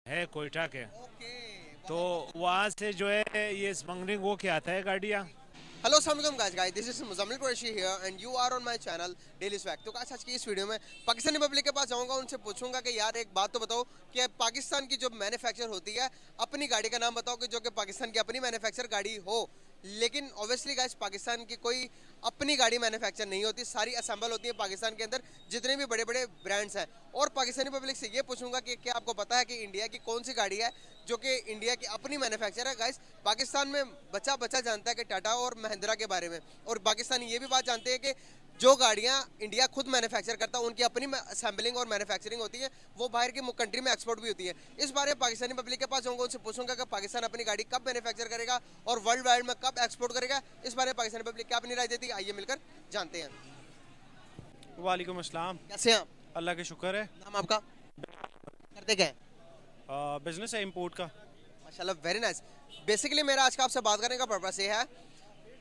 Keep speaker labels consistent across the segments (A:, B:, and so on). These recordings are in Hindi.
A: है कोयटा के।
B: ओके।
A: तो
B: बहुत बहुत
A: वहाँ से जो है ये स्मगलिंग वो क्या आता है गाड़ियाँ।
B: हेलो अस्सलाम वालेकुम guys this is Muzammil Qureshi here and you are on my channel daily swag. तो आज की इस वीडियो में पाकिस्तानी पब्लिक के पास जाऊंगा, उनसे पूछूंगा कि यार एक बात तो बताओ कि पाकिस्तान की जो मैन्युफैक्चर होती है अपनी गाड़ी का नाम बताओ कि जो कि पाकिस्तान की अपनी मैन्युफैक्चर गाड़ी हो। लेकिन ऑब्वियसली गाइस पाकिस्तान की कोई अपनी गाड़ी मैन्युफैक्चर नहीं होती, सारी असेंबल होती है पाकिस्तान के अंदर जितने भी बड़े बड़े ब्रांड्स हैं। और पाकिस्तानी पब्लिक से ये पूछूंगा कि क्या आपको पता है कि इंडिया की कौन सी गाड़ी है जो कि इंडिया की अपनी मैन्युफैक्चर है। गाइस पाकिस्तान में बच्चा बच्चा जानता है कि टाटा और महिंद्रा के बारे में, और पाकिस्तानी ये भी बात जानते हैं कि जो गाड़ियां इंडिया खुद मैन्युफैक्चर करता है उनकी अपनी असेंबलिंग और मैन्युफैक्चरिंग होती है, वो बाहर की कंट्री में एक्सपोर्ट भी होती है। इस बारे में पाकिस्तानी पब्लिक के पास जाऊंगा, उनसे पूछूंगा कि पाकिस्तान अपनी गाड़ी कब मैन्युफैक्चर करेगा और वर्ल्ड वाइड में कब एक्सपोर्ट करेगा। इस बारे में पाकिस्तानी पब्लिक क्या अपनी राय देती है, आइए मिलकर जानते हैं।
C: वालेकुम अस्सलाम।
B: कैसे हैं आप?
C: अल्लाह का शुक्र है।
B: नाम आपका? करते क्या है?
C: बिजनेस है इंपोर्ट का।
B: माशाल्लाह वेरी नाइस। बेसिकली मेरा आज का आपसे बात करने का पर्पस ये है,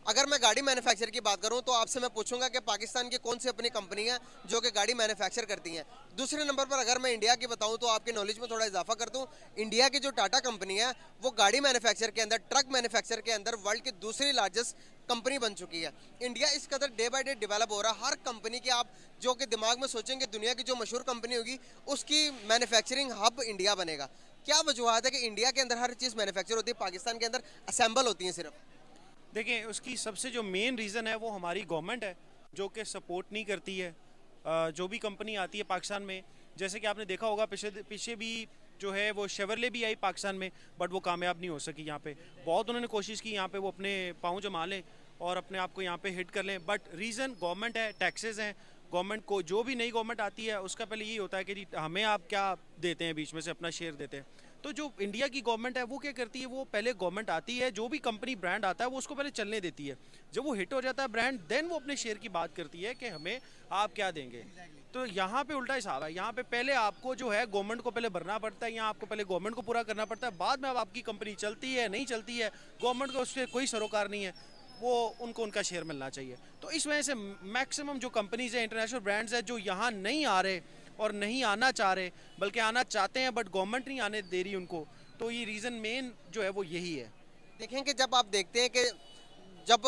B: अगर मैं गाड़ी मैन्युफैक्चर की बात करूं तो आपसे मैं पूछूंगा कि पाकिस्तान की कौन सी अपनी कंपनी है जो कि गाड़ी मैन्युफैक्चर करती हैं। दूसरे नंबर पर अगर मैं इंडिया की बताऊं तो आपकी नॉलेज में थोड़ा इजाफा कर दूं, इंडिया की जो टाटा कंपनी है वो गाड़ी मैन्युफैक्चर के अंदर, ट्रक मैन्युफैक्चर के अंदर वर्ल्ड की दूसरी लार्जेस्ट कंपनी बन चुकी है। इंडिया इस कदर डे बाई डे डेवलप हो रहा है, हर कंपनी की आप जो कि दिमाग में सोचेंगे दुनिया की जो मशहूर कंपनी होगी उसकी मैन्युफैक्चरिंग हब इंडिया बनेगा। क्या वजूहत है कि इंडिया के अंदर हर चीज़ मैन्युफैक्चर होती है, पाकिस्तान के अंदर असेंबल होती है सिर्फ?
C: देखिए, उसकी सबसे जो मेन रीज़न है वो हमारी गवर्नमेंट है, जो कि सपोर्ट नहीं करती है। जो भी कंपनी आती है पाकिस्तान में, जैसे कि आपने देखा होगा पीछे पीछे भी जो है वो शेवरले भी आई पाकिस्तान में, बट वो कामयाब नहीं हो सकी। यहाँ पे बहुत उन्होंने कोशिश की, यहाँ पे वो अपने पाँव जमा लें और अपने आप को यहाँ पे हिट कर लें, बट रीज़न गवर्नमेंट है, टैक्सेस हैं। गवर्नमेंट को जो भी नई गवर्नमेंट आती है उसका पहले यही होता है कि जी हमें आप क्या देते हैं, बीच में से अपना शेयर देते हैं। तो जो इंडिया की गवर्नमेंट है वो क्या करती है, वो पहले गवर्नमेंट आती है, जो भी कंपनी ब्रांड आता है वो उसको पहले चलने देती है। जब वो हिट हो जाता है ब्रांड, देन वो अपने शेयर की बात करती है कि हमें आप क्या देंगे। तो यहाँ पे उल्टा हिसाब है, यहाँ पे पहले आपको जो है गवर्नमेंट को पहले भरना पड़ता है, यहाँ आपको पहले गवर्नमेंट को पूरा करना पड़ता है, बाद में अब आपकी कंपनी चलती है नहीं चलती है गवर्नमेंट को उससे कोई सरोकार नहीं है, वो उनको उनका शेयर मिलना चाहिए। तो इस वजह से मैक्सिमम जो कंपनीज है, इंटरनेशनल ब्रांड्स है, जो यहाँ नहीं आ रहे और नहीं आना चाह रहे, बल्कि आना चाहते हैं बट गवर्नमेंट नहीं आने दे रही उनको, तो ये रीज़न मेन जो है वो यही है।
B: देखें कि जब आप देखते हैं कि जब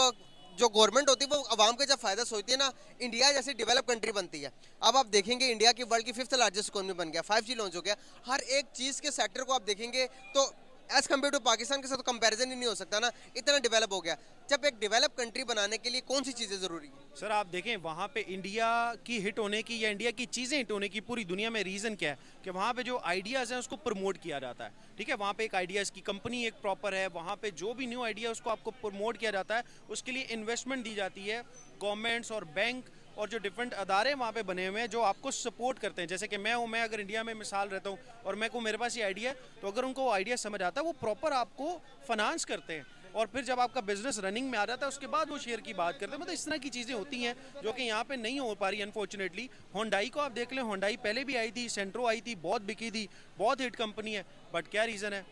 B: जो गवर्नमेंट होती है वो आवाम का जब फायदा सोचती है ना, इंडिया जैसी डेवलप कंट्री बनती है। अब आप देखेंगे इंडिया की वर्ल्ड की 5th लार्जेस्ट इकोनॉमी बन गया, 5G लॉन्च हो गया, हर एक चीज़ के सेक्टर को आप देखेंगे तो एज कम्पेयर टू पाकिस्तान के साथ कंपैरिजन ही नहीं हो सकता ना, इतना डेवलप हो गया। जब एक डेवलप कंट्री बनाने के लिए कौन सी चीज़ें ज़रूरी है?
C: सर आप देखें वहाँ पे इंडिया की हिट होने की या इंडिया की चीज़ें हिट होने की पूरी दुनिया में रीज़न क्या है कि वहाँ पे जो आइडियाज़ हैं उसको प्रमोट किया जाता है। ठीक है, वहाँ पे एक आइडियाज़ की कंपनी एक प्रॉपर है, वहाँ पे जो भी न्यू आइडिया उसको आपको प्रमोट किया जाता है, उसके लिए इन्वेस्टमेंट दी जाती है। गवर्नमेंट्स और बैंक और जो डिफरेंट अदारे वहाँ पे बने हुए हैं जो आपको सपोर्ट करते हैं। जैसे कि मैं हूँ, मैं अगर इंडिया में मिसाल रहता हूँ और मैं को मेरे पास ये आइडिया है, तो अगर उनको वो आइडिया समझ आता है वो प्रॉपर आपको फाइनेंस करते हैं, और फिर जब आपका बिजनेस रनिंग में आ जाता है उसके बाद वो शेयर की बात करते हैं। मतलब इस तरह की चीज़ें होती हैं जो कि यहाँ पे नहीं हो पा रही अनफॉर्चुनेटली। होंडाई को आप देख लें, होंडाई पहले भी आई थी, सेंट्रो आई थी, बहुत बिकी थी, बहुत हिट कंपनी है, बट क्या रीज़न है?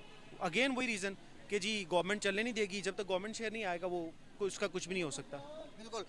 C: अगेन वही रीज़न कि जी गवर्नमेंट चलने नहीं देगी, जब तक गवर्नमेंट शेयर नहीं आएगा वो उसका कुछ भी नहीं हो सकता।
B: बिल्कुल।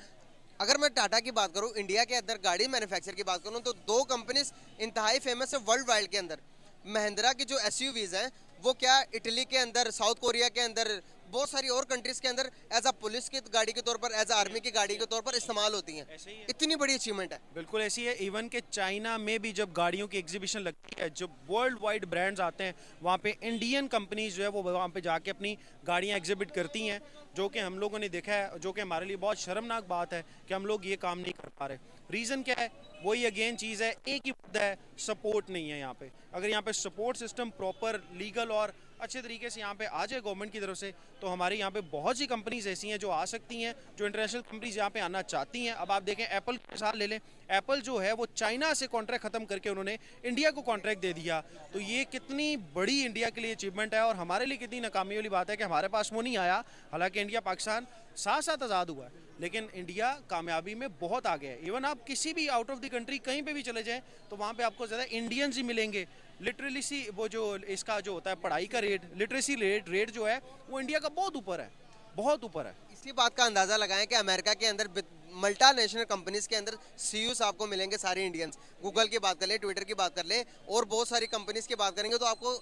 B: अगर मैं टाटा की बात करूं, इंडिया के अंदर गाड़ी मैन्युफैक्चर की बात करूं तो दो कंपनीज इंतहाई फेमस है वर्ल्ड वाइड के अंदर। महिंद्रा की जो एसयूवीज हैं वो क्या इटली के अंदर, साउथ कोरिया के अंदर, बहुत सारी और कंट्रीज के अंदर एज अ पुलिस की गाड़ी के तौर पर, एज अ आर्मी की गाड़ी के तौर पर इस्तेमाल होती हैं।
C: ऐसे ही है,
B: इतनी बड़ी अचीवमेंट है।
C: बिल्कुल ऐसी है। इवन के चाइना में भी जब गाड़ियों की एग्जीबिशन लगती है, जब वर्ल्ड वाइड ब्रांड्स आते हैं, वहाँ पे इंडियन कंपनीज जो है वो वहाँ पे जाके अपनी गाड़ियाँ एग्जिबिट करती हैं, जो कि हम लोगों ने देखा है, जो कि हमारे लिए बहुत शर्मनाक बात है कि हम लोग ये काम नहीं कर पा रहे। रीज़न क्या है? वही अगेन चीज़ है, एक ही मुद्दा है, सपोर्ट नहीं है यहाँ पे। अगर यहाँ पे सपोर्ट सिस्टम प्रॉपर लीगल और अच्छे तरीके से यहाँ पे आ जाए गवर्नमेंट की तरफ से, तो हमारे यहाँ पे बहुत सी कंपनीज ऐसी हैं जो आ सकती हैं, जो इंटरनेशनल कंपनीज यहाँ पे आना चाहती हैं। अब आप देखें एप्पल की मिसाल ले लें, एप्पल जो है वो चाइना से कॉन्ट्रैक्ट ख़त्म करके उन्होंने इंडिया को कॉन्ट्रैक्ट दे दिया। तो ये कितनी बड़ी इंडिया के लिए अचीवमेंट है, और हमारे लिए कितनी नाकामी वाली बात है कि हमारे पास वो नहीं आया। हालांकि इंडिया पाकिस्तान साथ साथ आज़ाद हुआ है, लेकिन इंडिया कामयाबी में बहुत आगे है। इवन आप किसी भी आउट ऑफ द कंट्री कहीं पे भी चले जाएं तो वहाँ पे आपको ज़्यादा इंडियंस ही मिलेंगे। लिटरेली सी वो जो इसका जो होता है पढ़ाई का रेट, लिटरेसी रेट जो है वो इंडिया का बहुत ऊपर है, बहुत ऊपर है।
B: इसी बात का अंदाजा लगाएं कि अमेरिका के अंदर मल्टा नेशनल कंपनीज के अंदर सीईओस आपको मिलेंगे सारे इंडियंस। गूगल की बात कर ले, ट्विटर की बात कर ले, और बहुत सारी कंपनीज की बात करेंगे तो आपको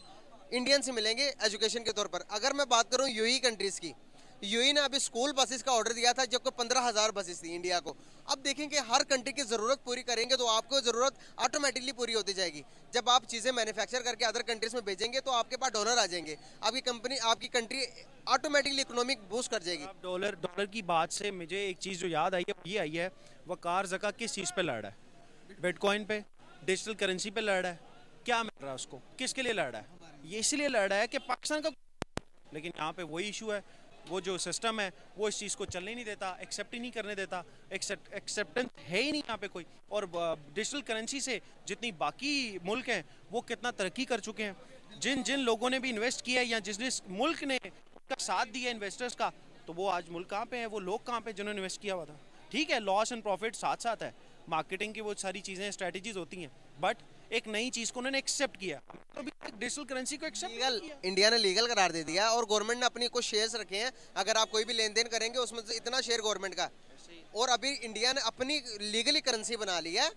B: इंडियन से मिलेंगे एजुकेशन के तौर पर। अगर मैं बात करूं यूएई कंट्रीज़ की, यूएई ने अभी स्कूल बसेस का ऑर्डर दिया था जबकि 15,000 बसेस थी इंडिया को। अब देखेंगे हर कंट्री की ज़रूरत पूरी करेंगे तो आपको ज़रूरत ऑटोमेटिकली पूरी होती जाएगी। जब आप चीज़ें मैन्युफैक्चर करके अदर कंट्रीज़ में भेजेंगे तो आपके पास डॉलर आ जाएंगे, आपकी कंपनी आपकी कंट्री ऑटोमेटिकली इकोनॉमिक बूस्ट कर जाएगी।
C: अब डॉलर की बात से मुझे एक चीज़ जो याद आई है ये आई है, वकार ज़का किस चीज़ पे लड़ रहा है? बिटकॉइन पे, डिजिटल करेंसी पे लड़ रहा है। क्या मिल रहा है उसको, किसके लिए लड़ रहा है? ये इसलिए लड़ रहा है कि पाकिस्तान का, लेकिन यहाँ पे वही इशू है, वो जो सिस्टम है वो इस चीज़ को चलने नहीं देता, एक्सेप्ट ही नहीं करने देता, एक्सेप्टेंस है ही नहीं यहाँ पे कोई। और डिजिटल करेंसी से जितनी बाकी मुल्क हैं वो कितना तरक्की कर चुके हैं, जिन जिन लोगों ने भी इन्वेस्ट किया है या जिस जिस मुल्क ने उसका साथ दिया इन्वेस्टर्स का, तो वो आज मुल्क कहाँ पे है, वो लोग कहाँ पे जिन्होंने इन्वेस्ट किया हुआ था। ठीक है, लॉस एंड प्रॉफिट साथ साथ है, मार्केटिंग की वो सारी चीज़ें स्ट्रेटजीज होती हैं, बट एक नई चीज़ को उन्होंने एक्सेप्ट किया। तो अभी तक डिजिटल करेंसी को एक्सेप्ट
B: लीगल, इंडिया ने लीगल करार दे दिया और गवर्नमेंट ने अपनी कुछ शेयर्स रखे हैं। अगर आप कोई भी लेन देन करेंगे उसमें से इतना शेयर गवर्नमेंट का, और अभी इंडिया ने अपनी लीगली करेंसी बना ली है,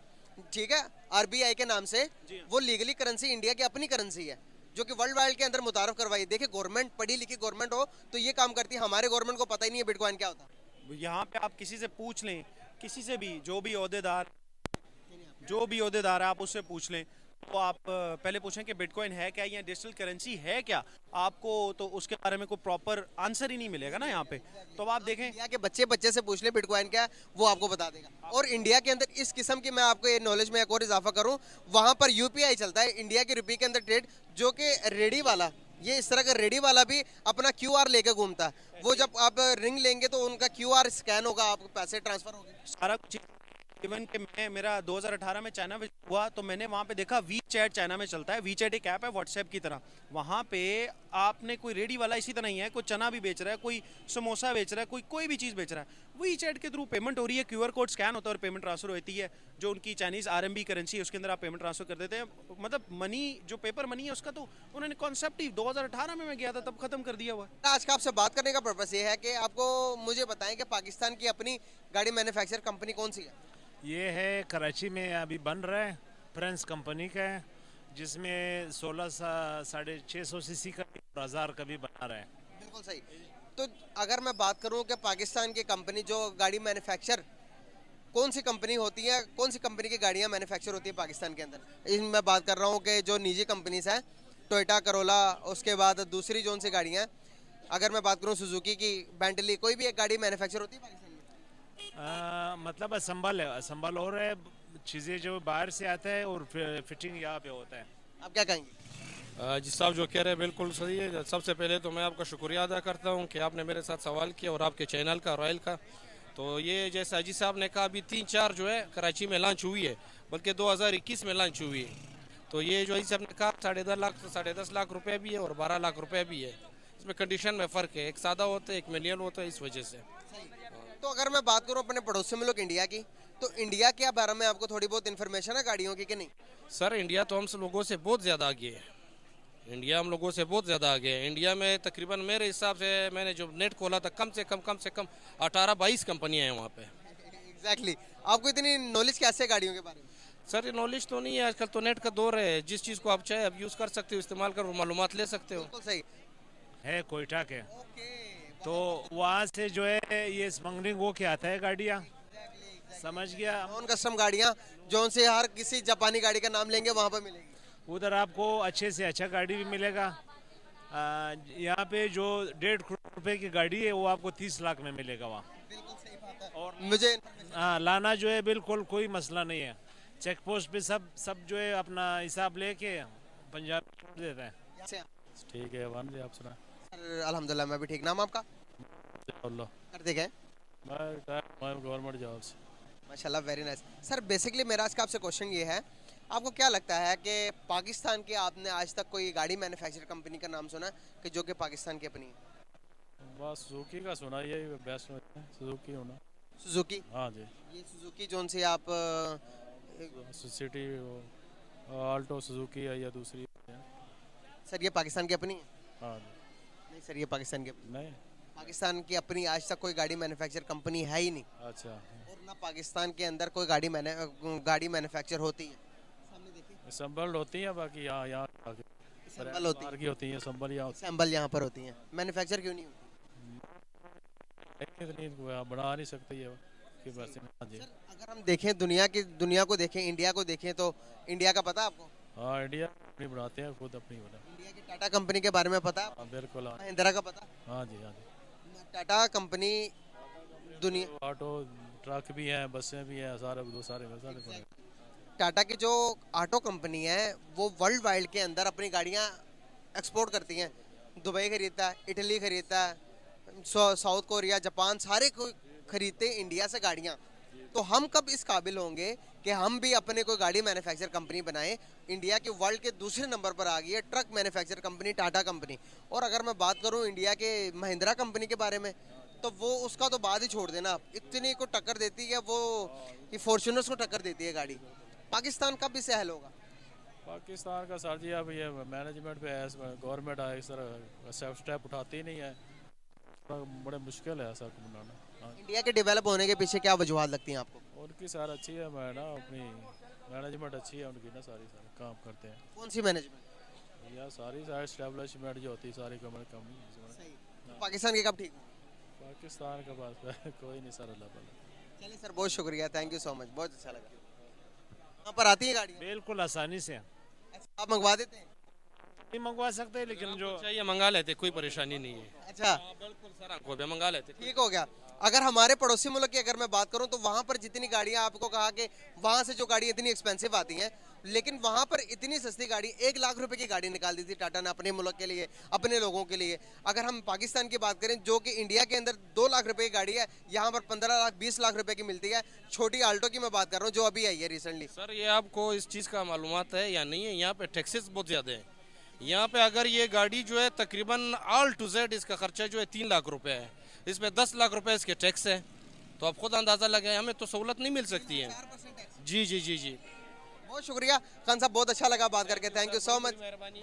B: ठीक है, आरबीआई के नाम से। वो लीगली करेंसी इंडिया की अपनी करेंसी है जो कि वर्ल्ड वाइड के अंदर मुतारफ करवाई। देखिए गवर्नमेंट पढ़ी लिखी गवर्नमेंट हो तो ये काम करती है। हमारे गवर्नमेंट को पता ही नहीं है बिटकॉइन क्या होता है।
C: यहाँ पे आप किसी से पूछ लें, किसी से भी, जो भी ओहदेदार है आप उससे पूछ लें, तो आप पहले पूछें कि बिटकॉइन है क्या या डिजिटल करेंसी है क्या, आपको तो उसके बारे में कोई प्रॉपर आंसर ही नहीं मिलेगा ना यहाँ पे। तो अब आप देखें,
B: इंडिया के बच्चे से पूछ ले बिटकॉइन क्या है, वो आपको बता देगा। और इंडिया के अंदर इस किस्म की, मैं आपको ये नॉलेज में एक और इजाफा करूं, वहां पर यूपीआई चलता है इंडिया की रुपये के अंदर ट्रेड, जो कि रेडी वाला, ये इस तरह का रेडी वाला भी अपना क्यूआर लेके घूमता है। वो जब आप रिंग लेंगे तो उनका क्यूआर स्कैन होगा, आपको पैसे ट्रांसफर होंगे,
C: सारा कुछ। इवन कि मेरा 2018 में चाइना विजिट हुआ तो मैंने वहाँ पे देखा वी चैट चाइना में चलता है। वी चैट एक ऐप है व्हाट्सएप की तरह, वहाँ पे आपने कोई रेडी वाला इसी तरह ही है, कोई चना भी बेच रहा है, कोई समोसा बेच रहा है, कोई भी चीज़ बेच रहा है, वी चैट के थ्रू पेमेंट हो रही है, क्यूआर कोड स्कैन होता है और पेमेंट ट्रांसफर होती है। जो उनकी चाइनीज़ आरएमबी करेंसी है उसके अंदर आप पेमेंट ट्रांसफर कर देते हैं। मतलब मनी, जो पेपर मनी है उसका तो उन्होंने कॉन्सेप्ट ही 2018 में मैं गया था तब खत्म कर दिया हुआ है।
B: आज का आपसे बात करने का पर्पस ये है कि आपको मुझे बताएं कि पाकिस्तान की अपनी गाड़ी मैन्युफैक्चर कंपनी कौन सी है।
A: ये है कराची में अभी बन रहा है, फ्रेंच कंपनी का है, जिसमें 1600 सीसी का भी और 1000 का भी बना रहा है।
B: बिल्कुल सही। तो अगर मैं बात करूं कि पाकिस्तान की कंपनी जो गाड़ी मैन्युफैक्चर, कौन सी कंपनी होती है, कौन सी कंपनी की गाड़ियां मैन्युफैक्चर होती है पाकिस्तान के अंदर, इसमें मैं बात कर रहा हूं कि जो निजी कंपनीज हैं, टोयोटा करोला, उसके बाद दूसरी जो सी गाड़ियाँ, अगर मैं बात करूँ सुजुकी की, बेंटली, कोई भी एक गाड़ी मैन्युफैक्चर होती है पाकिस्तान में।
A: मतलब असम्बल हो रहा है, चीज़ें जो बाहर से आता है और फिटिंग यहाँ पे होता है।
B: आप क्या कहेंगे?
D: जी साहब जो कह रहे हैं बिल्कुल सही है। सबसे पहले तो मैं आपका शुक्रिया अदा करता हूं कि आपने मेरे साथ सवाल किया और आपके चैनल का, रॉयल का। तो ये जैसा अजीत साहब ने कहा, अभी 3-4 जो है कराची में लॉन्च हुई है, बल्कि 2021 में लॉन्च हुई है। तो ये जो अजीत साहब ने कहा 10.5 लाख रुपये भी है और 12 लाख रुपये भी है। इसमें कंडीशन में फ़र्क है, एक सादा होता है, एक मैनुअल होता है, इस वजह से।
B: तो अगर मैं बात करूं अपने पड़ोसी मुल्क इंडिया की, तो इंडिया के बारे में आपको थोड़ी बहुत इन्फॉर्मेशन है गाड़ियों की कि नहीं?
D: सर इंडिया तो हम लोगों से बहुत ज़्यादा आगे है। इंडिया हम लोगों से बहुत ज़्यादा आगे है। इंडिया में तकरीबन मेरे हिसाब से, मैंने जो नेट खोला था, कम से कम 18-22 कंपनियां हैं वहाँ पे।
B: एग्जैक्टली। आपको इतनी नॉलेज कैसे है गाड़ियों के बारे में?
D: सर ये नॉलेज तो नहीं है, आजकल तो नेट का दौर है, जिस चीज़ को आप चाहे आप यूज़ कर सकते हो, इस्तेमाल कर मालूमात ले सकते हो।
B: बिल्कुल सही
A: है कोयटा के, तो वहाँ से जो है ये स्मगलिंग वो के आता है गाड़ियाँ, समझ गया।
B: नॉन कस्टम गाड़ियाँ जो उनसे हर किसी जापानी गाड़ी का नाम लेंगे वहाँ पर मिलेगी।
A: उधर आपको अच्छे से अच्छा गाड़ी भी मिलेगा। यहाँ पे जो 1.5 करोड़ रुपए की गाड़ी है वो आपको 30 लाख में मिलेगा वहाँ।
B: बिल्कुल सही बात है।
A: और
B: मुझे
A: लाना जो है बिल्कुल कोई मसला नहीं है। चेक पोस्ट पे सब जो है अपना हिसाब लेके पंजाब छोड़ देता है।
E: ठीक है वन जी, आप सुना?
B: अल्हम्दुलिल्लाह मैं भी ठीक। नाम आपका? करते क्या?
E: मैं गवर्नमेंट जॉब से।
B: माशाल्लाह, वेरी नाइस। सर बेसिकली मेरा आज का आपसे क्वेश्चन ये है, आपको क्या लगता है कि पाकिस्तान के, आपने आज तक कोई गाड़ी मैन्युफैक्चर कंपनी का नाम सुना कि जो कि पाकिस्तान की अपनी है?
E: बस सुजुकी का सुना, ये बेस्ट है सुजुकी होना।
B: सुजुकी?
E: हाँ जी।
B: ये सुजुकी जोन से आप
E: सिटी आल्टो सुजुकी है या दूसरी है?
B: सर ये पाकिस्तान की अपनी है?
E: हाँ जी।
B: नहीं सर, ये पाकिस्तान की
E: नहीं,
B: पाकिस्तान की अपनी आज तक कोई गाड़ी मैन्युफैक्चर कंपनी है ही नहीं।
E: अच्छा।
B: और ना पाकिस्तान के अंदर कोई गाड़ी मैन्युफैक्चर होती है। सामने देखिए,
E: असम्बल्ड होती है, बाकी यहाँ
B: संबल होती
E: बाहर की होती हैं, संबल यहाँ
B: सैम्बल यहाँ पर होती हैं, मैन्युफैक्चर क्यों नहीं होती?
E: इतनी बना नहीं सकते ये कि बस। हाँ जी।
B: अगर हम देखें दुनिया को देखें, इंडिया को देखें, तो इंडिया का पता है आपको?
E: हाँ, इंडिया अपनी बनाते हैं, खुद अपनी बना।
B: इंडिया की टाटा कंपनी के बारे में पता है?
E: हाँ बिल्कुल। हाँ
B: महिंद्रा का पता?
E: हाँ जी, हाँ जी।
B: टाटा कंपनी दुनिया
E: ऑटो ट्रक भी हैं, बसें भी हैं, सारे सारे
B: टाटा की जो ऑटो कंपनी है वो वर्ल्ड वाइड के अंदर अपनी गाड़ियां एक्सपोर्ट करती हैं। दुबई खरीदता है, इटली खरीदता है, साउथ कोरिया, जापान, सारे को खरीदते हैं इंडिया से गाड़ियां। तो हम कब इस काबिल होंगे कि हम भी अपने कोई गाड़ी मैन्युफैक्चर कंपनी बनाएं? इंडिया की वर्ल्ड के दूसरे नंबर पर आ गई है truck manufacture company Tata company. और अगर मैं बात करूं इंडिया के महिंद्रा कंपनी के बारे में, तो वो उसका तो बाद ही छोड़ देना, इतनी को टक्कर देती है वो कि फॉर्च्यूनर्स को टक्कर देती है गाड़ी। पाकिस्तान कब इससे हल होगा?
E: पाकिस्तान का सर जी अब ये मैनेजमेंट पे है, गवर्नमेंट है, इस तरह स्टेप उठाती ही नहीं है, बड़े मुश्किल है सर बनाना। हाँ।
B: इंडिया के डेवलप होने के पीछे क्या वजूहत लगती हैं आपको?
E: उनकी सर अच्छी है, मैं ना अपनी मैनेजमेंट अच्छी है उनकी ना, सारी काम करते हैं।
B: कौन सी मैनेजमेंट?
E: या सारी एस्टेब्लिशमेंट जो होती है सारी कम
B: पाकिस्तान की कब ठीक होगी?
E: पाकिस्तान के पास कोई नहीं सर, अल्लाह भला।
B: चलिए सर, बहुत शुक्रिया, थैंक यू सो मच, बहुत अच्छा लगा। यहाँ पर आती है गाड़ी?
A: बिल्कुल आसानी से
B: अच्छा, आप मंगवा देते हैं?
A: नहीं मंगवा सकते, लेकिन जो
D: चाहिए मंगा लेते, कोई परेशानी नहीं है।
B: अच्छा,
D: बिल्कुल सर, आपको भी मंगा लेते।
B: ठीक हो गया। अगर हमारे पड़ोसी मुल्क की अगर मैं बात करूं तो वहां पर जितनी गाड़ियां, आपको कहा कि वहां से जो गाड़ी इतनी एक्सपेंसिव आती हैं, लेकिन वहां पर इतनी सस्ती गाड़ी, 1 लाख रुपए की गाड़ी निकाल दी थी टाटा ने अपने मुल्क के लिए, अपने लोगों के लिए। अगर हम पाकिस्तान की बात करें, जो कि इंडिया के अंदर 2 लाख रुपए की गाड़ी है, यहाँ पर 15 लाख 20 लाख रुपए की मिलती है। छोटी आल्टो की मैं बात कर रहा हूँ जो अभी आई है रिसेंटली।
D: सर ये आपको इस चीज़ का मालूमात है या नहीं है? यहाँ पे टैक्सेस बहुत ज़्यादा है। यहाँ पे अगर ये गाड़ी जो है तकरीबन ऑल टू जेड इसका खर्चा जो है 3 लाख रुपए है, इसमें 10 लाख रुपए इसके टैक्स है। तो आप खुद अंदाज़ा लगाएं, हमें तो सहूलत नहीं मिल सकती है। जी जी जी जी,
B: बहुत शुक्रिया खान साहब, बहुत अच्छा लगा बात करके, थैंक यू सो मच।
D: मेहरबानी।